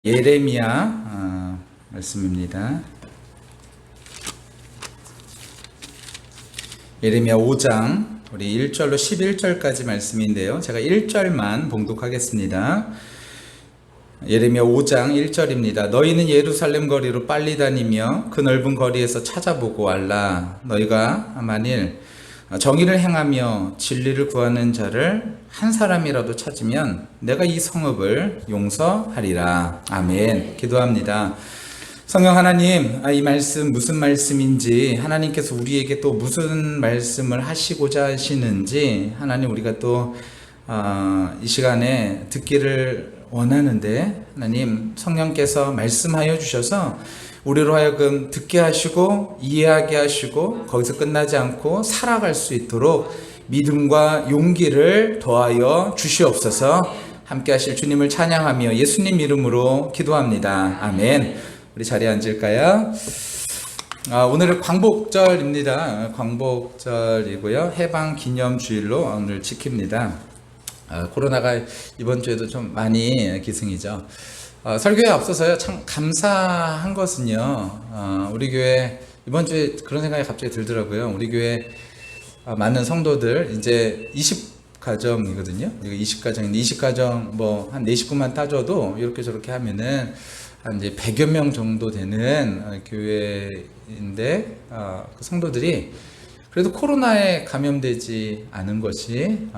예레미야 말씀입니다. 예레미야 5장 우리 1절로 11절까지 말씀인데요. 제가 1절만 봉독하겠습니다. 예레미야 5장 1절입니다. 너희는 예루살렘 거리로 빨리 다니며 그 넓은 거리에서 찾아보고 알라. 너희가 만일 정의를 행하며 진리를 구하는 자를 한 사람이라도 찾으면 내가 이 성읍을 용서하리라. 아멘. 기도합니다. 성령 하나님, 이 말씀 무슨 말씀인지, 하나님께서 우리에게 또 무슨 말씀을 하시고자 하시는지, 하나님 우리가 또 이 시간에 듣기를 원하는데, 하나님 성령께서 말씀하여 주셔서 우리로 하여금 듣게 하시고 이해하게 하시고 거기서 끝나지 않고 살아갈 수 있도록 믿음과 용기를 더하여 주시옵소서. 함께 하실 주님을 찬양하며 예수님 이름으로 기도합니다. 아멘. 우리 자리에 앉을까요? 오늘은 광복절입니다. 광복절이고요. 해방기념주일로 오늘 지킵니다. 코로나가 이번 주에도 좀 많이 기승이죠. 설교에 앞서서요, 참 감사한 것은요, 우리 교회 이번 주에 그런 생각이 갑자기 들더라고요. 우리 교회 많은 성도들 이제 20가정이거든요. 이거 20가정인데 20가정 뭐 한 40식구만 따져도 이렇게 저렇게 하면은 한 이제 100여 명 정도 되는 교회인데 그 성도들이 그래도 코로나에 감염되지 않은 것이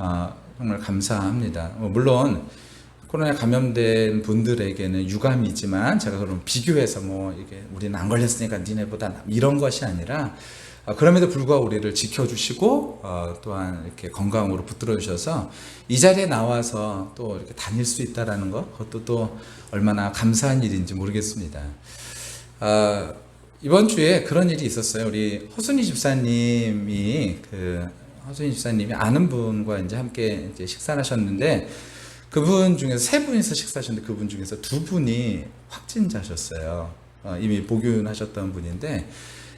정말 감사합니다. 물론 코로나에 감염된 분들에게는 유감이지만 제가 그럼 비교해서 뭐 이게 우리는 안 걸렸으니까 니네보다 이런 것이 아니라 그럼에도 불구하고 우리를 지켜주시고 또한 이렇게 건강으로 붙들어 주셔서 이 자리에 나와서 또 이렇게 다닐 수 있다라는 것, 그것도 또 얼마나 감사한 일인지 모르겠습니다. 이번 주에 그런 일이 있었어요. 우리 허순이 집사님이 아는 분과 이제 함께 이제 식사를 하셨는데 그분 중에서 세 분이서 식사하셨는데 그분 중에서 두 분이 확진자셨어요. 이미 복균하셨던 분인데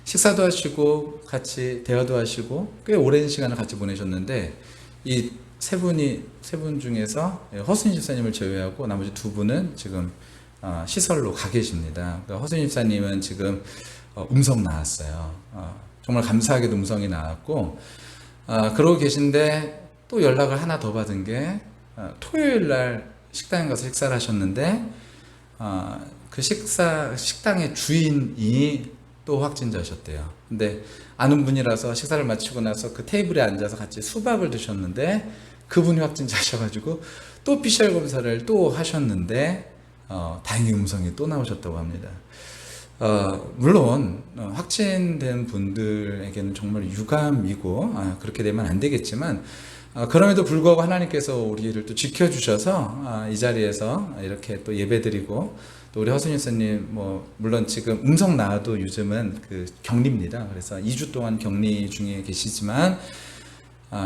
식사도 하시고 같이 대화도 하시고 꽤 오랜 시간을 같이 보내셨는데 이 세 분 중에서 허순이 집사님을 제외하고 나머지 두 분은 지금 시설로 가 계십니다. 그러니까 허순이 집사님은 지금 음성 나왔어요. 정말 감사하게도 음성이 나왔고 그러고 계신데 또 연락을 하나 더 받은 게 토요일 날 식당에 가서 식사를 하셨는데 그 식당의 주인이 또 확진자셨대요. 근데 아는 분이라서 식사를 마치고 나서 그 테이블에 앉아서 같이 수박을 드셨는데 그분이 확진자셔가지고 또 PCR 검사를 또 하셨는데 다행히 음성이 또 나오셨다고 합니다. 물론 확진된 분들에게는 정말 유감이고 그렇게 되면 안 되겠지만 그럼에도 불구하고 하나님께서 우리를 또 지켜주셔서 이 자리에서 이렇게 또 예배드리고 또 우리 허순이 선생님 물론 지금 음성 나와도 요즘은 그 격리입니다. 그래서 2주 동안 격리 중에 계시지만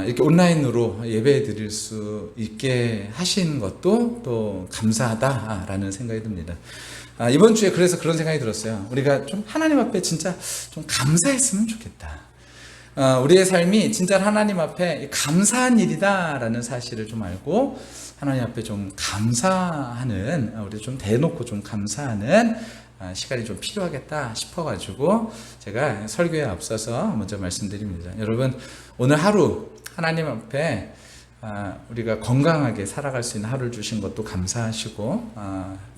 이렇게 온라인으로 예배 드릴 수 있게 하신 것도 또 감사하다라는 생각이 듭니다. 이번 주에 그래서 그런 생각이 들었어요. 우리가 좀 하나님 앞에 진짜 좀 감사했으면 좋겠다. 우리의 삶이 진짜 하나님 앞에 감사한 일이다라는 사실을 좀 알고 하나님 앞에 좀 감사하는, 우리 좀 대놓고 좀 감사하는 시간이 좀 필요하겠다 싶어가지고 제가 설교에 앞서서 먼저 말씀드립니다. 여러분, 오늘 하루 하나님 앞에 우리가 건강하게 살아갈 수 있는 하루를 주신 것도 감사하시고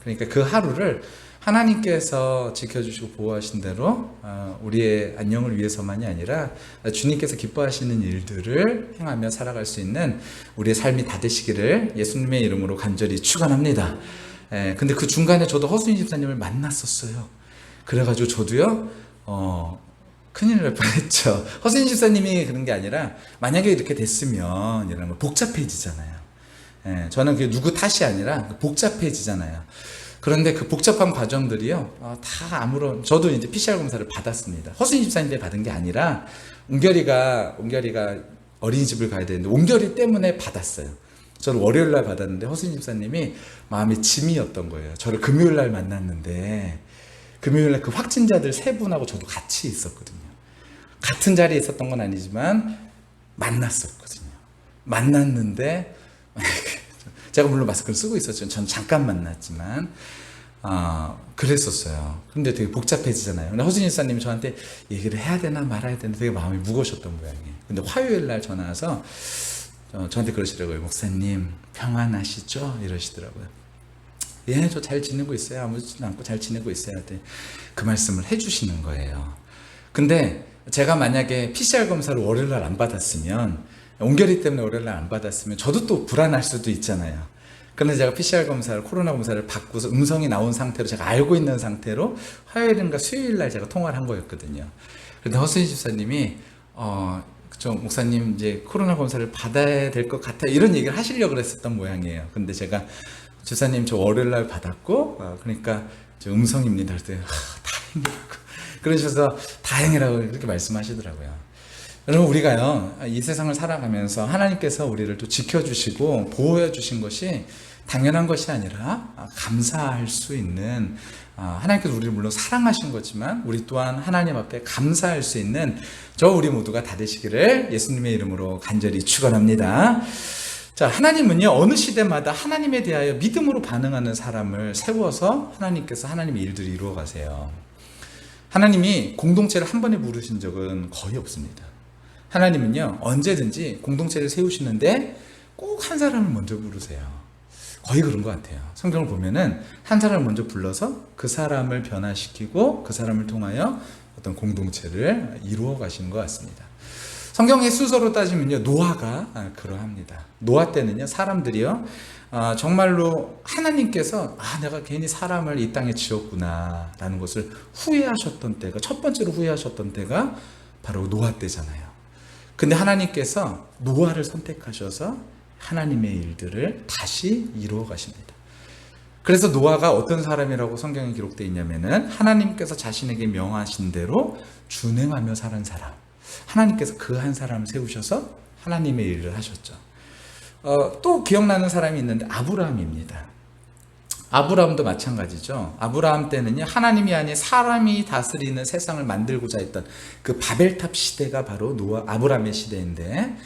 그러니까 그 하루를 하나님께서 지켜주시고 보호하신 대로 우리의 안녕을 위해서만이 아니라 주님께서 기뻐하시는 일들을 행하며 살아갈 수 있는 우리의 삶이 다 되시기를 예수님의 이름으로 간절히 축원합니다. 근데 그 중간에 저도 허순이 집사님을 만났었어요. 그래가지고 저도요 큰일 날 뻔했죠. 허순이 집사님이 그런 게 아니라 만약에 이렇게 됐으면 이런 거 복잡해지잖아요. 저는 그게 누구 탓이 아니라 복잡해지잖아요. 그런데 그 복잡한 과정들이요, 다 저도 이제 PCR 검사를 받았습니다. 허순이 집사님한테 받은 게 아니라, 옹결이가 어린이집을 가야 되는데, 옹결이 때문에 받았어요. 저는 월요일 날 받았는데, 허순이 집사님이 마음에 짐이었던 거예요. 저를 금요일 날 만났는데, 금요일 날 그 확진자들 세 분하고 저도 같이 있었거든요. 같은 자리에 있었던 건 아니지만, 만났었거든요. 만났는데, 제가 물론 마스크를 쓰고 있었죠. 전 잠깐 만났지만 그랬었어요. 근데 되게 복잡해지잖아요. 근데 허순 집사님이 저한테 얘기를 해야 되나 말아야 되나 되게 마음이 무거우셨던 모양이에요. 근데 화요일 날 전화 와서 저한테 그러시더라고요. 목사님 평안하시죠? 이러시더라고요. 예, 저 잘 지내고 있어요. 아무렇지도 않고 잘 지내고 있어요. 그 말씀을 해주시는 거예요. 근데 제가 만약에 PCR 검사를 월요일날 안 받았으면, 온결이 때문에 월요일날 안 받았으면 저도 또 불안할 수도 있잖아요. 그런데 제가 PCR 검사를, 코로나 검사를 받고서 음성이 나온 상태로, 제가 알고 있는 상태로 화요일인가 수요일날 제가 통화를 한 거였거든요. 그런데 허순희 집사님이 목사님 이제 코로나 검사를 받아야 될 것 같아요, 이런 얘기를 하시려고 그랬었던 모양이에요. 근데 제가 집사님 저 월요일날 받았고 그러니까 저 음성입니다. 그랬더니 다행이라고 그러셔서 다행이라고 이렇게 말씀하시더라고요. 여러분, 우리가요 이 세상을 살아가면서 하나님께서 우리를 또 지켜주시고 보호해 주신 것이 당연한 것이 아니라 감사할 수 있는, 하나님께서 우리를 물론 사랑하신 거지만 우리 또한 하나님 앞에 감사할 수 있는 우리 모두가 다 되시기를 예수님의 이름으로 간절히 축원합니다. 자, 하나님은요 어느 시대마다 하나님에 대하여 믿음으로 반응하는 사람을 세워서 하나님께서 하나님의 일들을 이루어 가세요. 하나님이 공동체를 한 번에 부르신 적은 거의 없습니다. 하나님은요 언제든지 공동체를 세우시는데 꼭 한 사람을 먼저 부르세요. 거의 그런 것 같아요. 성경을 보면은 한 사람을 먼저 불러서 그 사람을 변화시키고 그 사람을 통하여 어떤 공동체를 이루어 가시는 것 같습니다. 성경의 순서로 따지면요 노아가 그러합니다. 노아 때는요 사람들이요 정말로 하나님께서 내가 괜히 사람을 이 땅에 지었구나 라는 것을 후회하셨던 때가, 첫 번째로 후회하셨던 때가 바로 노아 때잖아요. 근데 하나님께서 노아를 선택하셔서 하나님의 일들을 다시 이루어 가십니다. 그래서 노아가 어떤 사람이라고 성경에 기록되어 있냐면은 하나님께서 자신에게 명하신 대로 준행하며 사는 사람, 하나님께서 그 한 사람을 세우셔서 하나님의 일을 하셨죠. 또 기억나는 사람이 있는데 아브라함입니다. 아브라함도 마찬가지죠. 아브라함 때는요 하나님이 아닌 사람이 다스리는 세상을 만들고자 했던 그 바벨탑 시대가 바로 아브라함의 시대인데,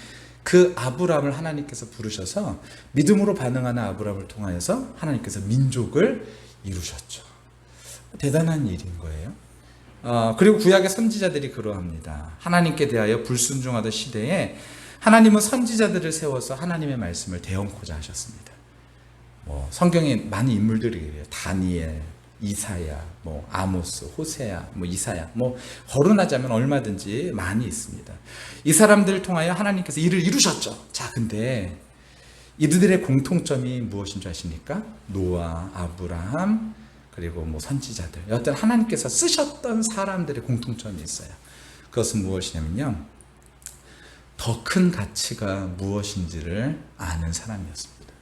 그 아브라함을 하나님께서 부르셔서 믿음으로 반응하는 아브라함을 통하여서 하나님께서 민족을 이루셨죠. 대단한 일인 거예요. 그리고 구약의 선지자들이 그러합니다. 하나님께 대하여 불순종하던 시대에 하나님은 선지자들을 세워서 하나님의 말씀을 대언코자 하셨습니다. 성경에 많은 인물들이 그래요. 다니엘, 이사야, 아모스, 호세야, 이사야, 거론하자면 얼마든지 많이 있습니다. 이 사람들을 통하여 하나님께서 일을 이루셨죠. 자, 근데 이들의 공통점이 무엇인 줄 아십니까? 노아, 아브라함, 그리고 선지자들, 여튼 하나님께서 쓰셨던 사람들의 공통점이 있어요. 그것은 무엇이냐면요 더 큰 가치가 무엇인지를 아는 사람이었습니다.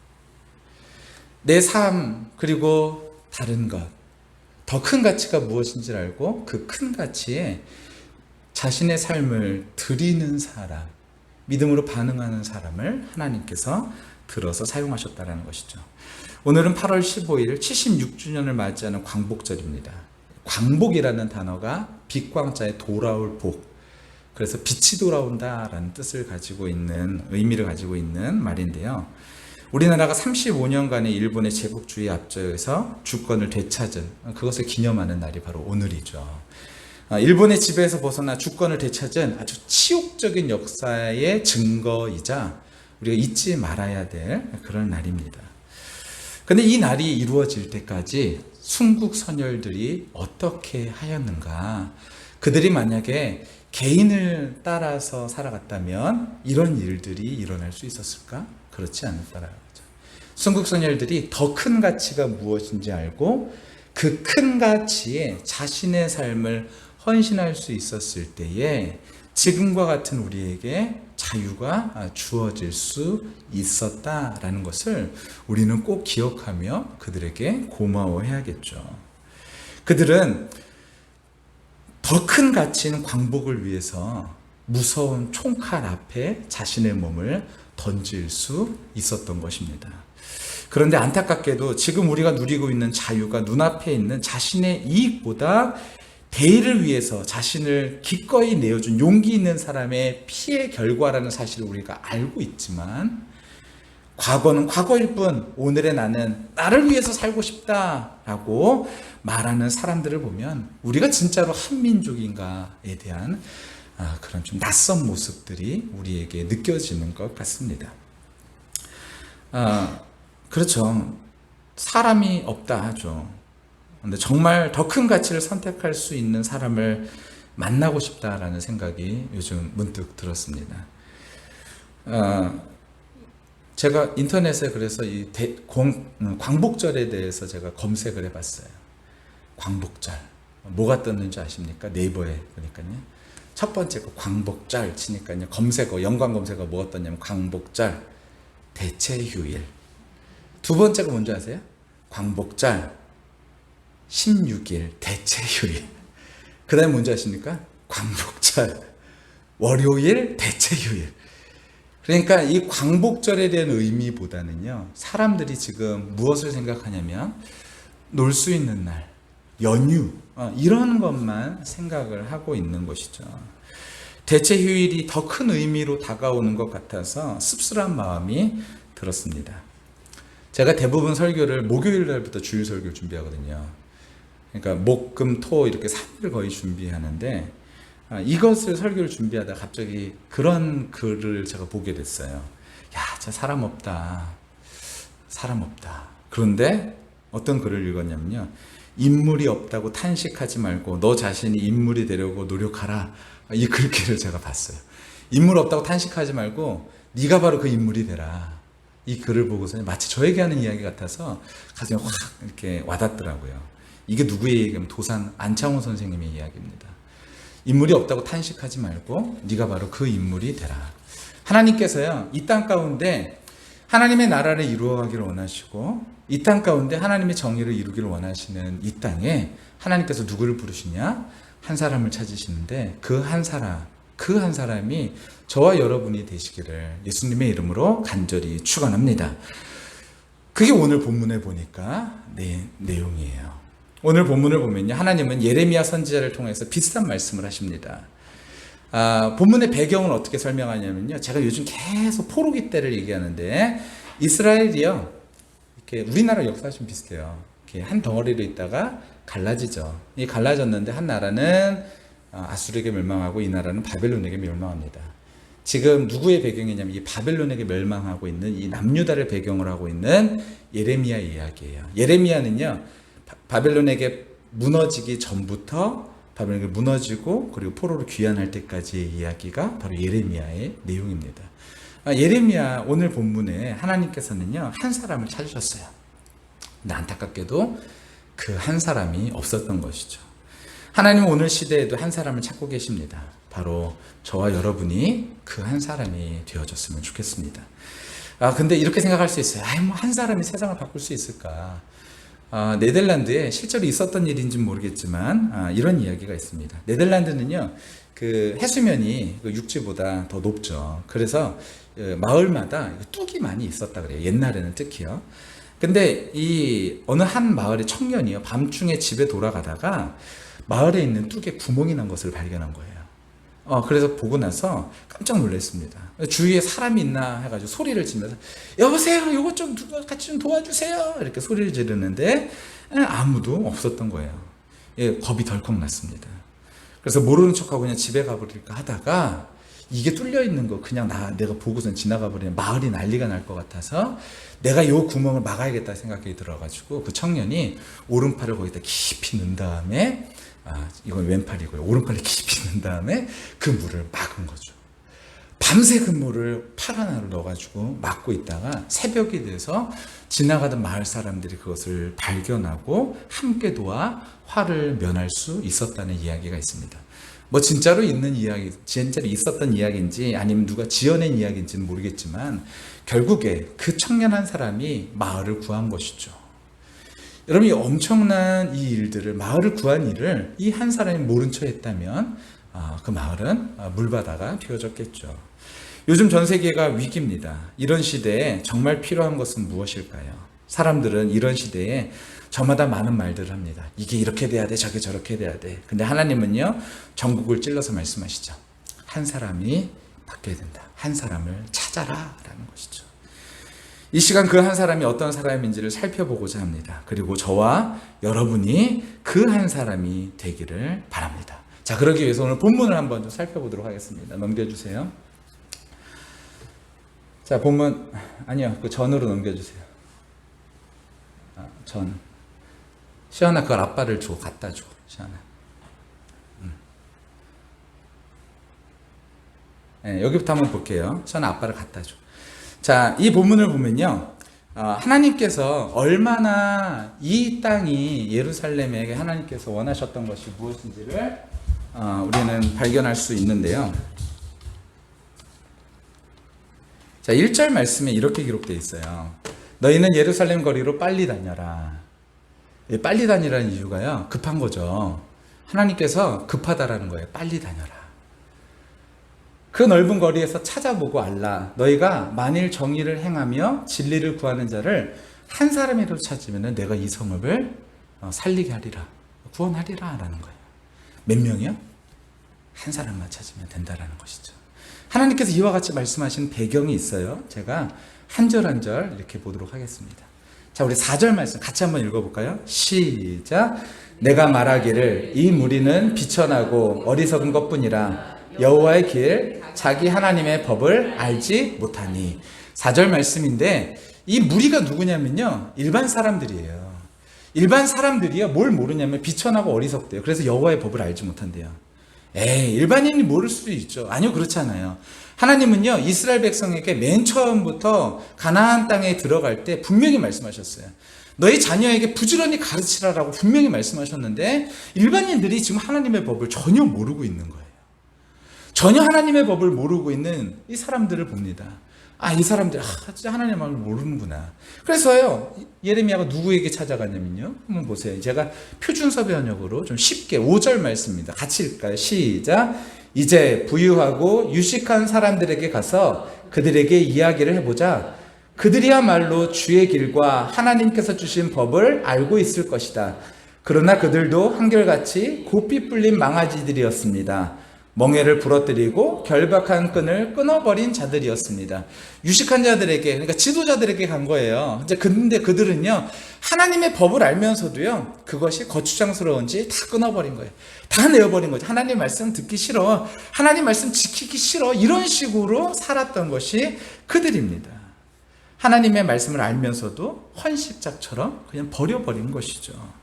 내 삶 그리고 다른 것, 더 큰 가치가 무엇인지를 알고 그 큰 가치에 자신의 삶을 드리는 사람, 믿음으로 반응하는 사람을 하나님께서 들어서 사용하셨다는 것이죠. 오늘은 8월 15일 76주년을 맞이하는 광복절입니다. 광복이라는 단어가 빛광자에 돌아올 복, 그래서 빛이 돌아온다라는 뜻을 가지고 있는, 의미를 가지고 있는 말인데요. 우리나라가 35년간의 일본의 제국주의 앞쪽에서 주권을 되찾은, 그것을 기념하는 날이 바로 오늘이죠. 일본의 지배에서 벗어나 주권을 되찾은 아주 치욕적인 역사의 증거이자 우리가 잊지 말아야 될 그런 날입니다. 근데 이 날이 이루어질 때까지 순국 선열들이 어떻게 하였는가? 그들이 만약에 개인을 따라서 살아갔다면 이런 일들이 일어날 수 있었을까? 그렇지 않았다라는 거죠. 순국 선열들이 더 큰 가치가 무엇인지 알고 그 큰 가치에 자신의 삶을 헌신할 수 있었을 때에 지금과 같은 우리에게 자유가 주어질 수 있었다라는 것을 우리는 꼭 기억하며 그들에게 고마워해야겠죠. 그들은 더 큰 가치인 광복을 위해서 무서운 총칼 앞에 자신의 몸을 던질 수 있었던 것입니다. 그런데 안타깝게도 지금 우리가 누리고 있는 자유가 눈앞에 있는 자신의 이익보다 대의를 위해서 자신을 기꺼이 내어준 용기 있는 사람의 피해 결과라는 사실을 우리가 알고 있지만 과거는 과거일 뿐 오늘의 나는 나를 위해서 살고 싶다라고 말하는 사람들을 보면 우리가 진짜로 한민족인가에 대한 그런 좀 낯선 모습들이 우리에게 느껴지는 것 같습니다. 그렇죠. 사람이 없다 하죠. 근데 정말 더 큰 가치를 선택할 수 있는 사람을 만나고 싶다라는 생각이 요즘 문득 들었습니다. 제가 인터넷에 그래서 이 광복절에 대해서 제가 검색을 해봤어요. 광복절. 뭐가 떴는지 아십니까? 네이버에 보니까요. 첫 번째 거 광복절 치니까요. 연관 검색어 뭐가 떴냐면 광복절, 대체휴일. 두 번째가 뭔지 아세요? 광복절, 16일, 대체휴일. 그 다음에 뭔지 아십니까? 광복절, 월요일, 대체휴일. 그러니까 이 광복절에 대한 의미보다는요, 사람들이 지금 무엇을 생각하냐면 놀 수 있는 날, 연휴, 이런 것만 생각을 하고 있는 것이죠. 대체휴일이 더 큰 의미로 다가오는 것 같아서 씁쓸한 마음이 들었습니다. 제가 대부분 설교를 목요일 날부터 주일 설교를 준비하거든요. 그러니까 목, 금, 토 이렇게 3일 거의 준비하는데 이것을 설교를 준비하다 갑자기 그런 글을 제가 보게 됐어요. 야, 진짜 사람 없다. 사람 없다. 그런데 어떤 글을 읽었냐면요. 인물이 없다고 탄식하지 말고 너 자신이 인물이 되려고 노력하라. 이 글귀를 제가 봤어요. 인물 없다고 탄식하지 말고 네가 바로 그 인물이 되라. 이 글을 보고서 마치 저에게 하는 이야기 같아서 가슴에 확 이렇게 와닿더라고요. 이게 누구의 얘기냐면 도산 안창호 선생님의 이야기입니다. 인물이 없다고 탄식하지 말고 네가 바로 그 인물이 되라. 하나님께서요, 이 땅 가운데 하나님의 나라를 이루어가기를 원하시고 이 땅 가운데 하나님의 정의를 이루기를 원하시는 이 땅에 하나님께서 누구를 부르시냐? 한 사람을 찾으시는데 그 한 사람이 저와 여러분이 되시기를 예수님의 이름으로 간절히 축원합니다. 그게 오늘 본문에 보니까 내용이에요. 오늘 본문을 보면요, 하나님은 예레미야 선지자를 통해서 비슷한 말씀을 하십니다. 본문의 배경은 어떻게 설명하냐면요, 제가 요즘 계속 포로기 때를 얘기하는데 이스라엘이요, 이렇게 우리나라 역사가 좀 비슷해요. 이렇게 한 덩어리로 있다가 갈라지죠. 이 갈라졌는데 한 나라는 아수르에게 멸망하고 이 나라는 바벨론에게 멸망합니다. 지금 누구의 배경이냐면 이 바벨론에게 멸망하고 있는 이 남유다를 배경으로 하고 있는 예레미야 이야기예요. 예레미야는요, 바벨론에게 무너지기 전부터 바벨론에게 무너지고 그리고 포로로 귀환할 때까지의 이야기가 바로 예레미야의 내용입니다. 예레미야 오늘 본문에 하나님께서는요, 한 사람을 찾으셨어요. 근데 안타깝게도 그 한 사람이 없었던 것이죠. 하나님은 오늘 시대에도 한 사람을 찾고 계십니다. 바로 저와 여러분이 그 한 사람이 되어졌으면 좋겠습니다. 근데 이렇게 생각할 수 있어요. 뭐 한 사람이 세상을 바꿀 수 있을까? 네덜란드에 실제로 있었던 일인지는 모르겠지만 이런 이야기가 있습니다. 네덜란드는요, 그 해수면이 육지보다 더 높죠. 그래서 마을마다 뚝이 많이 있었다 그래요. 옛날에는 특히요. 근데 이 어느 한 마을의 청년이요, 밤중에 집에 돌아가다가 마을에 있는 뚝에 구멍이 난 것을 발견한 거예요. 그래서 보고 나서 깜짝 놀랐습니다. 주위에 사람이 있나 해가지고 소리를 지르면서 여보세요, 이거 좀 누가 같이 좀 도와주세요, 이렇게 소리를 지르는데 아무도 없었던 거예요. 겁이 덜컥 났습니다. 그래서 모르는 척하고 그냥 집에 가버릴까 하다가 이게 뚫려 있는 거 그냥 내가 보고선 지나가 버리면 마을이 난리가 날 것 같아서 내가 요 구멍을 막아야겠다 생각이 들어가지고 그 청년이 오른팔을 거기다 깊이 넣은 다음에 이건 왼팔이고요, 오른팔을 깊이 넣은 다음에 그 물을 막은 거죠. 밤새 그 물을 팔 하나를 넣어가지고 막고 있다가 새벽이 돼서 지나가던 마을 사람들이 그것을 발견하고 함께 도와 화를 면할 수 있었다는 이야기가 있습니다. 뭐 진짜로 있는 이야기, 진짜로 있었던 이야기인지 아니면 누가 지어낸 이야기인지는 모르겠지만 결국에 그 청년 한 사람이 마을을 구한 것이죠. 여러분, 이 엄청난 이 일들을, 마을을 구한 일을 이 한 사람이 모른 척 했다면 그 마을은 물바다가 피어졌겠죠. 요즘 전 세계가 위기입니다. 이런 시대에 정말 필요한 것은 무엇일까요? 사람들은 이런 시대에 저마다 많은 말들을 합니다. 이게 이렇게 돼야 돼, 저게 저렇게 돼야 돼. 근데 하나님은요, 전국을 찔러서 말씀하시죠. 한 사람이 바뀌어야 된다. 한 사람을 찾아라 라는 것이죠. 이 시간 그 한 사람이 어떤 사람인지를 살펴보고자 합니다. 그리고 저와 여러분이 그 한 사람이 되기를 바랍니다. 자, 그러기 위해서 오늘 본문을 한번 좀 살펴보도록 하겠습니다. 넘겨주세요. 자, 본문, 아니요, 그 전으로 넘겨주세요. 전. 시연아, 그걸 아빠를 줘, 갖다 줘, 시연아. 네, 여기부터 한번 볼게요. 시연아, 아빠를 갖다 줘. 자, 이 본문을 보면요. 하나님께서 얼마나 이 땅이 예루살렘에게 하나님께서 원하셨던 것이 무엇인지를 우리는 발견할 수 있는데요. 자, 1절 말씀에 이렇게 기록되어 있어요. 너희는 예루살렘 거리로 빨리 다녀라. 빨리 다니라는 이유가요, 급한 거죠. 하나님께서 급하다라는 거예요. 빨리 다녀라. 그 넓은 거리에서 찾아보고 알라. 너희가 만일 정의를 행하며 진리를 구하는 자를 한 사람이라도 찾으면 내가 이 성읍을 살리게 하리라, 구원하리라 라는 거예요. 몇 명이요? 한 사람만 찾으면 된다라는 것이죠. 하나님께서 이와 같이 말씀하신 배경이 있어요. 제가 한 절 한 절 이렇게 보도록 하겠습니다. 자, 우리 4절 말씀 같이 한번 읽어볼까요? 시작. 내가 말하기를 이 무리는 비천하고 어리석은 것뿐이라 여호와의 길 자기 하나님의 법을 알지 못하니. 4절 말씀인데 이 무리가 누구냐면요, 일반 사람들이에요. 일반 사람들이요, 뭘 모르냐면 비천하고 어리석대요. 그래서 여호와의 법을 알지 못한대요. 일반인이 모를 수도 있죠. 아니요, 그렇지 않아요. 하나님은요, 이스라엘 백성에게 맨 처음부터 가나안 땅에 들어갈 때 분명히 말씀하셨어요. 너희 자녀에게 부지런히 가르치라라고 분명히 말씀하셨는데 일반인들이 지금 하나님의 법을 전혀 모르고 있는 거예요. 전혀 하나님의 법을 모르고 있는 이 사람들을 봅니다. 이 사람들 진짜 하나님의 마음을 모르는구나. 그래서요, 예레미야가 누구에게 찾아갔냐면요, 한번 보세요. 제가 표준서 번역으로 좀 쉽게 5절 말씀입니다. 같이 읽을까요? 시작. 이제 부유하고 유식한 사람들에게 가서 그들에게 이야기를 해보자. 그들이야말로 주의 길과 하나님께서 주신 법을 알고 있을 것이다. 그러나 그들도 한결같이 고삐 뿔린 망아지들이었습니다. 멍에를 부러뜨리고 결박한 끈을 끊어버린 자들이었습니다. 유식한 자들에게, 그러니까 지도자들에게 간 거예요. 근데 그들은요, 하나님의 법을 알면서도요, 그것이 거추장스러운지 다 끊어버린 거예요. 다 내어버린 거죠. 하나님 말씀 듣기 싫어, 하나님 말씀 지키기 싫어, 이런 식으로 살았던 것이 그들입니다. 하나님의 말씀을 알면서도 헌십작처럼 그냥 버려버린 것이죠.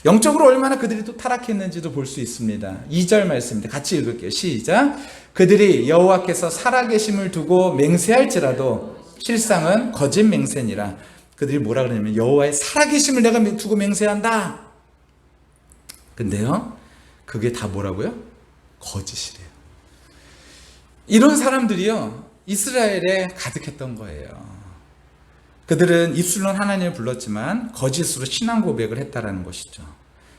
영적으로 얼마나 그들이 또 타락했는지도 볼 수 있습니다. 2절 말씀입니다. 같이 읽을게요. 시작. 그들이 여호와께서 살아계심을 두고 맹세할지라도 실상은 거짓 맹세니라. 그들이 뭐라 그러냐면 여호와의 살아계심을 내가 두고 맹세한다. 근데요, 그게 다 뭐라고요? 거짓이래요. 이런 사람들이요, 이스라엘에 가득했던 거예요. 그들은 입술로는 하나님을 불렀지만 거짓으로 신앙 고백을 했다라는 것이죠.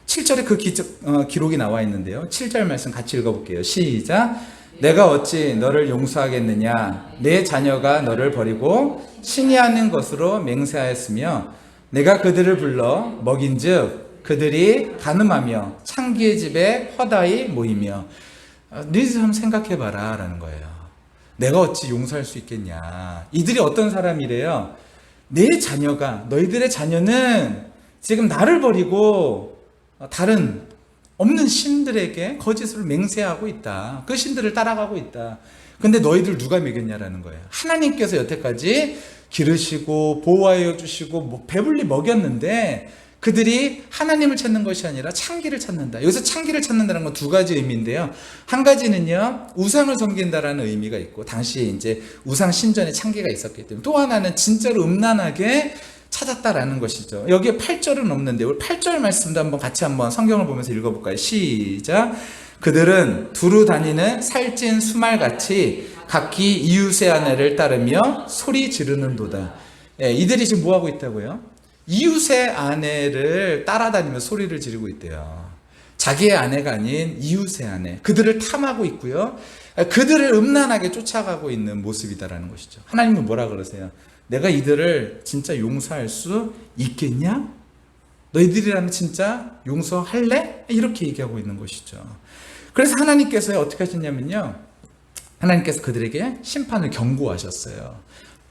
7절에 그 기록이 나와 있는데요. 7절 말씀 같이 읽어볼게요. 시작. 내가 어찌 너를 용서하겠느냐. 내 자녀가 너를 버리고 신이 하는 것으로 맹세하였으며 내가 그들을 불러 먹인즉 그들이 간음하며 창기의 집에 허다히 모이며. 너희들 한번 생각해봐라 라는 거예요. 내가 어찌 용서할 수 있겠냐. 이들이 어떤 사람이래요? 내 자녀가, 너희들의 자녀는 지금 나를 버리고 다른 없는 신들에게 거짓으로 맹세하고 있다. 그 신들을 따라가고 있다. 근데 너희들 누가 먹였냐라는 거예요. 하나님께서 여태까지 기르시고 보호하여 주시고 배불리 먹였는데 그들이 하나님을 찾는 것이 아니라 창기를 찾는다. 여기서 창기를 찾는다는 건 두 가지 의미인데요. 한 가지는요, 우상을 섬긴다라는 의미가 있고, 당시에 이제 우상 신전에 창기가 있었기 때문에, 또 하나는 진짜로 음란하게 찾았다라는 것이죠. 여기에 8절은 없는데 우리 8절 말씀도 한번 같이 한번 성경을 보면서 읽어볼까요? 시작. 그들은 두루 다니는 살찐 수말같이 각기 이웃의 아내를 따르며 소리 지르는도다. 이들이 지금 뭐하고 있다고요? 이웃의 아내를 따라다니며 소리를 지르고 있대요. 자기의 아내가 아닌 이웃의 아내, 그들을 탐하고 있고요, 그들을 음란하게 쫓아가고 있는 모습이다라는 것이죠. 하나님은 뭐라 그러세요? 내가 이들을 진짜 용서할 수 있겠냐? 너희들이라면 진짜 용서할래? 이렇게 얘기하고 있는 것이죠. 그래서 하나님께서 어떻게 하셨냐면요, 하나님께서 그들에게 심판을 경고하셨어요.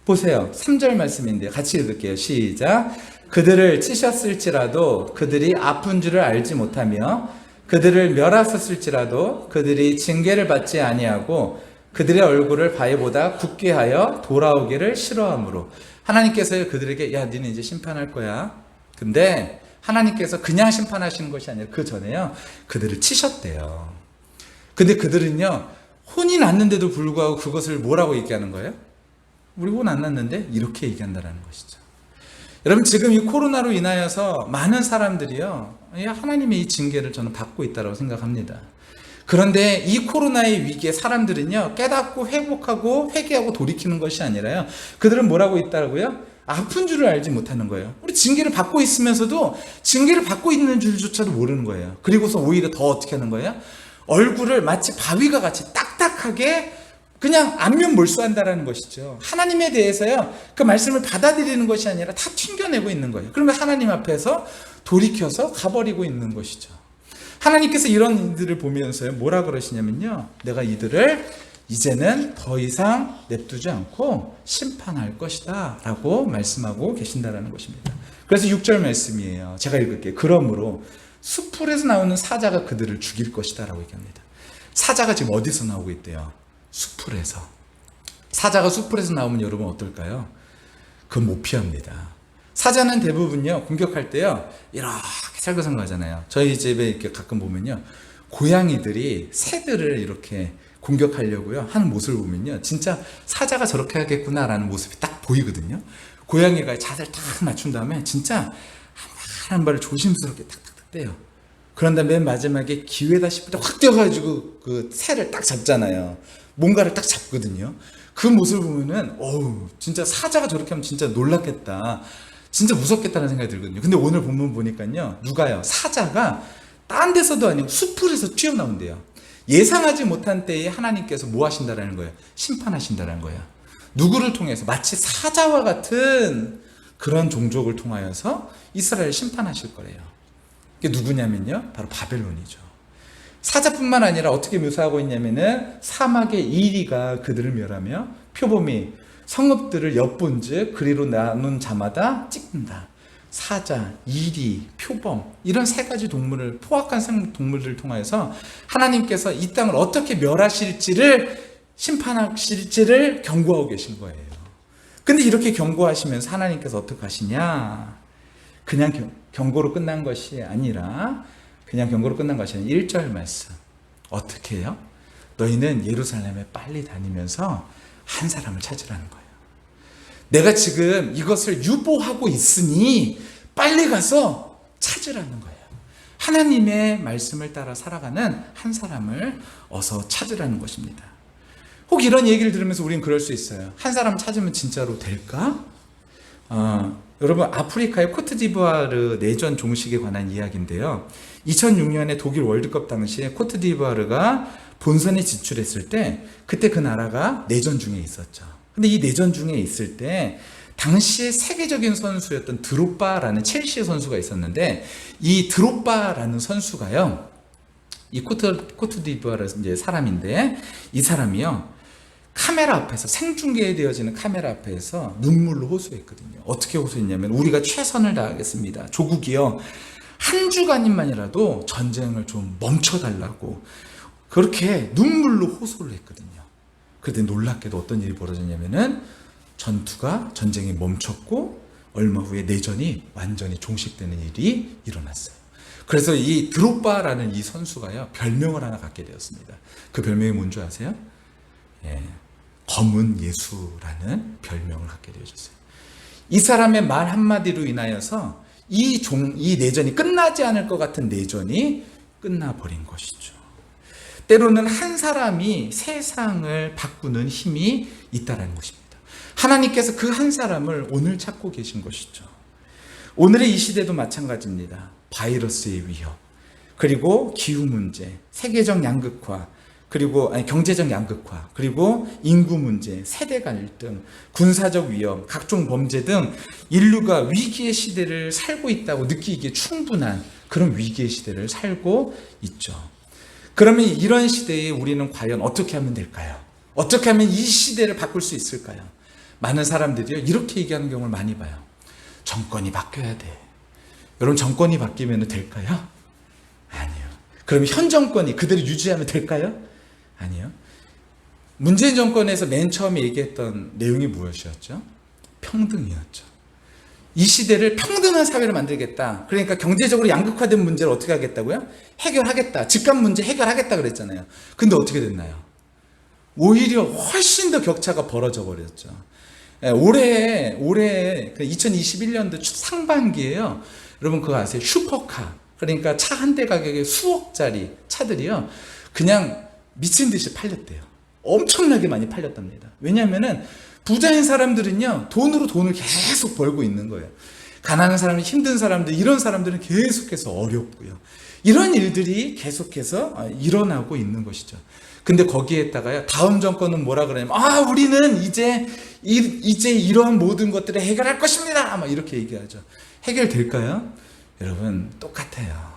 보세요. 3절 말씀인데요. 같이 읽을게요. 시작. 그들을 치셨을지라도 그들이 아픈 줄을 알지 못하며 그들을 멸하셨을지라도 그들이 징계를 받지 아니하고 그들의 얼굴을 바위보다 굳게 하여 돌아오기를 싫어하므로. 하나님께서 그들에게 야 니네 이제 심판할 거야. 근데 하나님께서 그냥 심판하시는 것이 아니라 그 전에요 그들을 치셨대요. 근데 그들은요 혼이 났는데도 불구하고 그것을 뭐라고 얘기하는 거예요? 우리 혼 안 났는데? 이렇게 얘기한다는 것이죠. 여러분 지금 이 코로나로 인하여서 많은 사람들이요 하나님의 이 징계를 저는 받고 있다고 생각합니다. 그런데 이 코로나의 위기에 사람들은요 깨닫고 회복하고 회개하고 돌이키는 것이 아니라요 그들은 뭐라고 있다고요? 아픈 줄을 알지 못하는 거예요. 우리 징계를 받고 있으면서도 징계를 받고 있는 줄조차도 모르는 거예요. 그리고서 오히려 더 어떻게 하는 거예요? 얼굴을 마치 바위가 같이 딱딱하게 그냥 안면 몰수한다라는 것이죠. 하나님에 대해서요 그 말씀을 받아들이는 것이 아니라 다 튕겨내고 있는 거예요. 그러면 하나님 앞에서 돌이켜서 가버리고 있는 것이죠. 하나님께서 이런 이들을 보면서요 뭐라 그러시냐면요 내가 이들을 이제는 더 이상 냅두지 않고 심판할 것이다 라고 말씀하고 계신다는 것입니다. 그래서 6절 말씀이에요. 제가 읽을게요. 그러므로 숲풀에서 나오는 사자가 그들을 죽일 것이다 라고 얘기합니다. 사자가 지금 어디서 나오고 있대요? 숲풀에서. 사자가 숲풀에서 나오면 여러분 어떨까요? 그건 못 피합니다. 사자는 대부분요 공격할 때요 이렇게 살고살고 하잖아요. 저희 집에 이렇게 가끔 보면요 고양이들이 새들을 이렇게 공격하려고요 하는 모습을 보면요 진짜 사자가 저렇게 하겠구나라는 모습이 딱 보이거든요. 고양이가 자세를 딱 맞춘 다음에 진짜 한 발을 조심스럽게 탁탁탁 떼요. 그런 다음에 맨 마지막에 기회다 싶을 때 확 뛰어가지고 그 새를 딱 잡잖아요. 뭔가를 딱 잡거든요. 그 모습을 보면은 어우 진짜 사자가 저렇게 하면 진짜 놀랐겠다, 진짜 무섭겠다는 생각이 들거든요. 근데 오늘 본문 보니까요 누가요 사자가 딴 데서도 아니고 숲풀에서 튀어나온대요. 예상하지 못한 때에 하나님께서 뭐 하신다라는 거예요? 심판하신다라는 거예요. 누구를 통해서? 마치 사자와 같은 그런 종족을 통하여서 이스라엘을 심판하실 거래요. 그게 누구냐면요 바로 바벨론이죠. 사자뿐만 아니라 어떻게 묘사하고 있냐면은 사막의 이리가 그들을 멸하며 표범이 성읍들을 엿본즉 그리로 나눈 자마다 찍는다. 사자, 이리, 표범 이런 세 가지 동물을 포악한 동물들을 통해서 하나님께서 이 땅을 어떻게 멸하실지를 심판하실지를 경고하고 계신 거예요. 근데 이렇게 경고하시면서 하나님께서 어떻게 하시냐? 그냥 경고로 끝난 것이 아니라 그냥 경고로 끝난 것이 아니라 1절 말씀 어떻게 해요? 너희는 예루살렘에 빨리 다니면서 한 사람을 찾으라는 거예요. 내가 지금 이것을 유보하고 있으니 빨리 가서 찾으라는 거예요. 하나님의 말씀을 따라 살아가는 한 사람을 어서 찾으라는 것입니다. 혹 이런 얘기를 들으면서 우리는 그럴 수 있어요. 한 사람 찾으면 진짜로 될까? 여러분 아프리카의 코트디부아르 내전 종식에 관한 이야기인데요. 2006년에 독일 월드컵 당시에 코트디부아르가 본선에 진출했을 때 그때 그 나라가 내전 중에 있었죠. 근데 이 내전 중에 있을 때 당시에 세계적인 선수였던 드록바라는 첼시 선수가 있었는데 이 드록바라는 선수가요 이 코트디부아르 이제 사람인데 이 사람이요 카메라 앞에서 생중계되어지는 카메라 앞에서 눈물로 호소했거든요. 어떻게 호소했냐면 우리가 최선을 다하겠습니다. 조국이요 한 주간만이라도 전쟁을 좀 멈춰달라고 그렇게 눈물로 호소를 했거든요. 그런데 놀랍게도 어떤 일이 벌어졌냐면은 전쟁이 멈췄고 얼마 후에 내전이 완전히 종식되는 일이 일어났어요. 그래서 이 드록바라는 이 선수가요 별명을 하나 갖게 되었습니다. 그 별명이 뭔지 아세요? 검은 예수라는 별명을 갖게 되어졌어요. 이 사람의 말 한마디로 인하여서 이 내전이 끝나지 않을 것 같은 내전이 끝나버린 것이죠. 때로는 한 사람이 세상을 바꾸는 힘이 있다는 것입니다. 하나님께서 그 한 사람을 오늘 찾고 계신 것이죠. 오늘의 이 시대도 마찬가지입니다. 바이러스의 위협, 그리고 기후 문제, 세계적 양극화, 그리고 경제적 양극화, 그리고 인구 문제, 세대 갈등, 군사적 위험, 각종 범죄 등 인류가 위기의 시대를 살고 있다고 느끼기에 충분한 그런 위기의 시대를 살고 있죠. 그러면 이런 시대에 우리는 과연 어떻게 하면 될까요? 어떻게 하면 이 시대를 바꿀 수 있을까요? 많은 사람들이요 이렇게 얘기하는 경우를 많이 봐요. 정권이 바뀌어야 돼. 여러분, 정권이 바뀌면 될까요? 아니요. 그럼 현 정권이 그대로 유지하면 될까요? 아니요. 문재인 정권에서 맨 처음에 얘기했던 내용이 무엇이었죠? 평등이었죠. 이 시대를 평등한 사회로 만들겠다. 그러니까 경제적으로 양극화된 문제를 어떻게 하겠다고요? 해결하겠다. 집값 문제 해결하겠다 그랬잖아요. 근데 어떻게 됐나요? 오히려 훨씬 더 격차가 벌어져 버렸죠. 올해 2021년도 상반기에요. 여러분 그거 아세요? 슈퍼카. 그러니까 차 한 대 가격에 수억짜리 차들이요. 그냥 미친 듯이 팔렸대요. 엄청나게 많이 팔렸답니다. 왜냐하면은 부자인 사람들은요, 돈을 계속 벌고 있는 거예요. 가난한 사람, 힘든 사람들, 이런 사람들은 계속해서 어렵고요. 이런 일들이 계속해서 일어나고 있는 것이죠. 근데 거기에다가요, 다음 정권은 뭐라 그러냐면, 우리는 이제 이러한 모든 것들을 해결할 것입니다. 막 이렇게 얘기하죠. 해결될까요? 여러분, 똑같아요.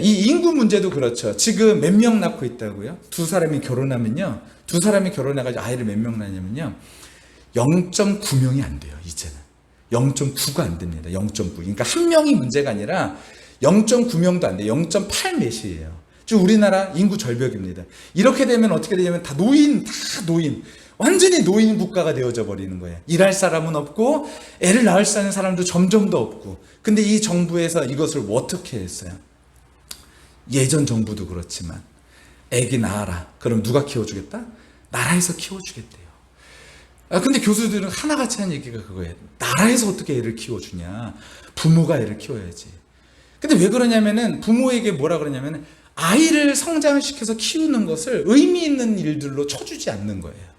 이 인구 문제도 그렇죠. 지금 몇 명 낳고 있다고요? 두 사람이 결혼해가지고 아이를 몇 명 낳냐면요, 0.9명이 안 돼요. 이제는 0.9가 안 됩니다. 0.9. 그러니까 한 명이 문제가 아니라 0.9명도 안 돼요. 0.8 몇이에요. 즉 우리나라 인구 절벽입니다. 이렇게 되면 어떻게 되냐면 다 노인, 완전히 노인 국가가 되어져 버리는 거예요. 일할 사람은 없고 애를 낳을 수 있는 사람도 점점 더 없고. 근데 이 정부에서 이것을 어떻게 했어요? 예전 정부도 그렇지만 애기 낳아라. 그럼 누가 키워주겠다? 나라에서 키워주겠대요. 근데 교수들은 하나같이 한 얘기가 그거예요. 나라에서 어떻게 애를 키워주냐? 부모가 애를 키워야지. 근데 왜 그러냐면은 부모에게 뭐라 그러냐면은 아이를 성장시켜서 키우는 것을 의미 있는 일들로 쳐주지 않는 거예요.